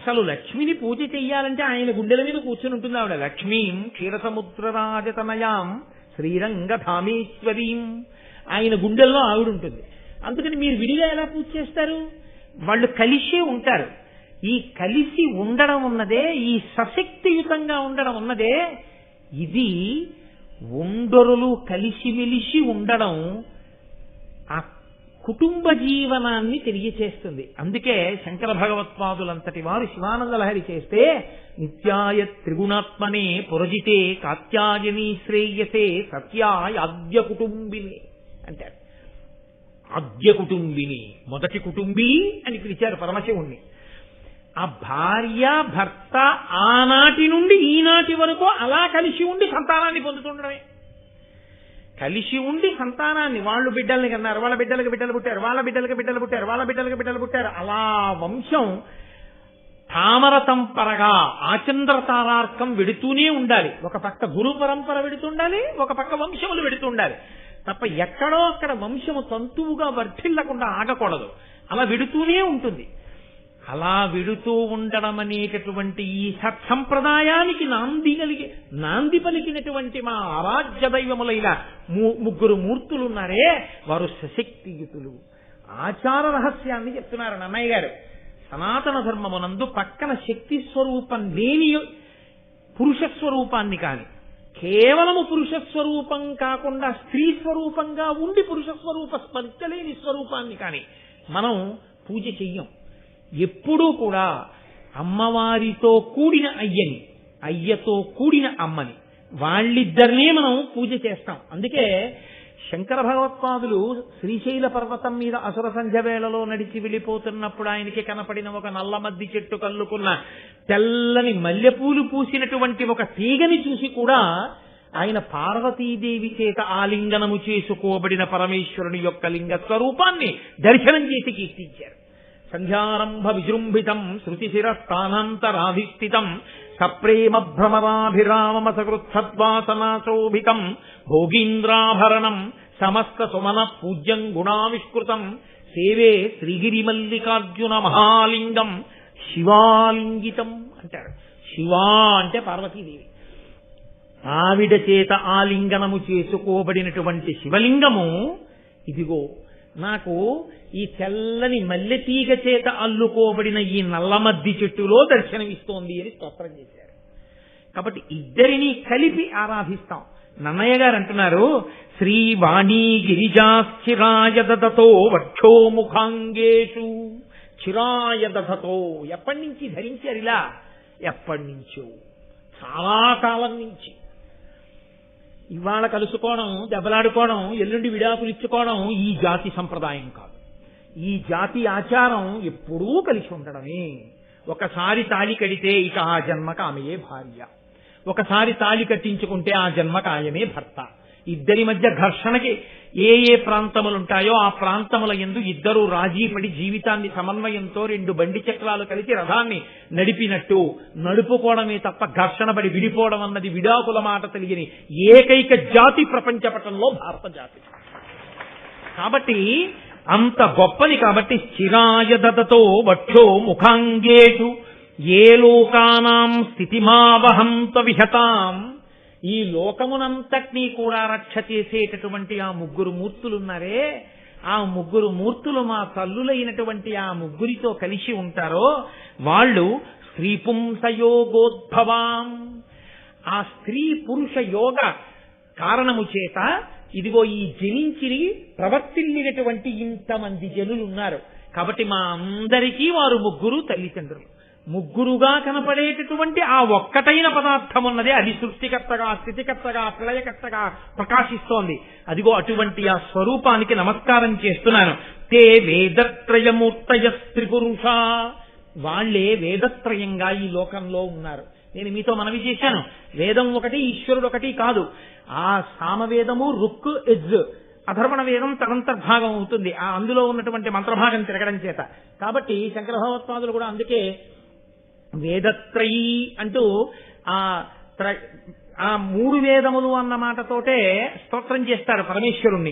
అసలు లక్ష్మిని పూజ చెయ్యాలంటే ఆయన గుండెల మీద కూర్చుని ఉంటుంది ఆవిడ. లక్ష్మీం క్షీరసముద్రరాజతనయాం శ్రీరంగధామేశ్వరీం, ఆయన గుండెల్లో ఆవిడ ఉంటుంది. అందుకని మీరు విడిగా ఎలా పూజ చేస్తారు? వాళ్ళు కలిసే ఉంటారు. ఈ కలిసి ఉండడం ఉన్నదే, ఈ సశక్తియుతంగా ఉండడం ఉన్నదే, ఇది ఉండరులు కలిసిమెలిసి ఉండడం ఆ కుటుంబ జీవనాన్ని తెలియచేస్తుంది. అందుకే శంకర భగవత్పాదులంతటి వారు శివానంద లహరి చేస్తే నిత్యాయ త్రిగుణాత్మనే పురజితే కాత్యాయని శ్రేయసే సత్యాయ ఆద్య కుటుంబిని అంటారు. ఆద్య కుటుంబిని, మొదటి కుటుంబి అని పిలిచారు పరమశివుణ్ణి. ఆ భార్య భర్త ఆనాటి నుండి ఈనాటి వరకు అలా కలిసి ఉండి సంతానాన్ని పొందుతుండడమే. కలిసి ఉండి సంతానాన్ని, వాళ్ళు బిడ్డల్ని కన్నారు, వాళ్ళ బిడ్డలకు బిడ్డలు పుట్టారు, వాళ్ళ బిడ్డలకు బిడ్డలు పుట్టారు, వాళ్ళ బిడ్డలకు బిడ్డలు పుట్టారు. అలా వంశం తామర తంపరగా ఆచంద్ర తారార్కం వెడుతూనే ఉండాలి. ఒక పక్క గురు పరంపర వెడుతుండాలి, ఒక పక్క వంశములు వెడుతుండాలి. తప్ప ఎక్కడో అక్కడ వంశము తంతువుగా వర్ధిల్లకుండా ఆగకూడదు. అలా వెడుతూనే ఉంటుంది. అలా వెడుతూ ఉండడం అనేటటువంటి ఈ సత్సంప్రదాయానికి నాంది పలికినటువంటి మా ఆరాధ్య దైవములైన ముగ్గురు మూర్తులున్నారే, వారు సశక్తియుతులు. ఆచార రహస్యాన్ని చెప్తున్నారు నన్నయ్య గారు. సనాతన ధర్మమునందు పక్కన శక్తి స్వరూపం లేని పురుష స్వరూపాన్ని కాని, కేవలము పురుష స్వరూపం కాకుండా స్త్రీ స్వరూపంగా ఉండి పురుష స్వరూప స్పర్శలేని స్వరూపాన్ని కాని మనం పూజ చెయ్యం. ఎప్పుడూ కూడా అమ్మవారితో కూడిన అయ్యని, అయ్యతో కూడిన అమ్మని, వాళ్ళిద్దరినే మనం పూజ చేస్తాం. అందుకే శంకర భగవత్పాదులు శ్రీశైల పర్వతం మీద అసుర సంధ్య వేళలో నడిచి వెళ్ళిపోతున్నప్పుడు ఆయనకి కనపడిన ఒక నల్లమద్ది చెట్టు కల్లుకున్న తెల్లని మల్లెపూలు పూసినటువంటి ఒక తీగని చూసి కూడా ఆయన పార్వతీదేవి చేత ఆలింగనము చేసుకోబడిన పరమేశ్వరుని యొక్క లింగ స్వరూపాన్ని దర్శనం చేసి కీర్తించారు. సంధ్యారంభ విజృంభితం శృతిశిరస్థానాంతరాధిష్ఠితం సప్రేమ భ్రమరాభిరామసకృత్సద్వాసనాశోభితం భోగీంద్రాభరణం సమస్త సుమన పూజ్యం గుణావిష్కృతం సేవే శ్రీగిరిమల్లికార్జున మహాలింగం శివాలింగితం అంటారు. శివా అంటే పార్వతీదేవి. ఆవిడ చేత ఆలింగనము చేసుకోబడినటువంటి శివలింగము ఇదిగో నాకు ఈ తెల్లని మల్లెతీగ చేత అల్లుకోబడిన ఈ నల్లమద్ది చెట్టులో దర్శనమిస్తోంది అని స్తోత్రం చేశారు. కాబట్టి ఇద్దరిని కలిపి ఆరాధిస్తాం. నన్నయ్య గారు అంటున్నారు, శ్రీవాణీ గిరిజాశ్చిరాయ దదతో వక్షోముఖాంగేషు. చిరాయ దదతో, ఎప్పటి నుంచి ధరించారు ఇలా? ఎప్పటి నుంచో, చాలా కాలం నుంచి. ఇవాళ కలుసుకోవడం, దెబ్బలాడుకోవడం, ఎల్లుండి విడాకులు ఇచ్చుకోవడం ఈ జాతి సంప్రదాయం కాదు. ఈ జాతి ఆచారం ఎప్పుడూ కలిసి ఉండడమే. ఒకసారి తాళి కడితే ఇక ఆ జన్మకు ఆమెయే భార్య, ఒకసారి తాళి కట్టించుకుంటే ఆ జన్మకు ఆయమే భర్త. ఇద్దరి మధ్య ఘర్షణకి ఏ ఏ ప్రాంతములుంటాయో ఆ ప్రాంతముల యందు ఇద్దరూ రాజీపడి జీవితాన్ని సమన్వయంతో రెండు బండి చక్రాలు కలిసి రథాన్ని నడిపినట్టు నడుపుకోవడమే తప్ప ఘర్షణ పడి విడిపోవడం అన్నది విడాకుల మాట తెలియని ఏకైక జాతి ప్రపంచ పటంలో భారత జాతి. కాబట్టి అంత గొప్పది. కాబట్టి స్థిరాయ దదతో వక్షో ముఖాంగేషు ఏ లోకానాం స్థితిమావహంత విహతాం. ఈ లోకమునంతటినీ కూడా రక్ష చేసేటటువంటి ఆ ముగ్గురు మూర్తులున్నారే, ఆ ముగ్గురు మూర్తులు మా తల్లులైనటువంటి ఆ ముగ్గురితో కలిసి ఉంటారో వాళ్ళు స్త్రీ పుంసయోగోద్భవాం. ఆ స్త్రీ పురుష యోగ కారణము చేత ఇదిగో ఈ జనించి ప్రవర్తిల్లినటువంటి ఇంతమంది జనులున్నారు. కాబట్టి మా అందరికీ వారు ముగ్గురు తల్లిదండ్రులు. ముగ్గురుగా కనపడేటటువంటి ఆ ఒక్కటైన పదార్థం ఉన్నదే, అది సృష్టికర్తగా, స్థితికర్తగా, ప్రళయకర్తగా ప్రకాశిస్తోంది. అదిగో అటువంటి ఆ స్వరూపానికి నమస్కారం చేస్తున్నాను. తే వేదత్రయమూర్తయ స్త్రీపురుష. వాళ్లే వేదత్రయంగా ఈ లోకంలో ఉన్నారు. నేను మీతో మనవి చేశాను, వేదం ఒకటి, ఈశ్వరుడు ఒకటి కాదు. ఆ సామవేదము రుక్ ఎజ్, అధర్వణ వేదం తదంతర్భాగం అవుతుంది ఆ అందులో ఉన్నటువంటి మంత్రభాగం తిరగడం చేత. కాబట్టి శంకర భగవత్పాదులు కూడా అందుకే వేదత్రయీ అంటూ ఆ మూడు వేదములు అన్న మాటతోటే స్తోత్రం చేస్తారు పరమేశ్వరుణ్ణి.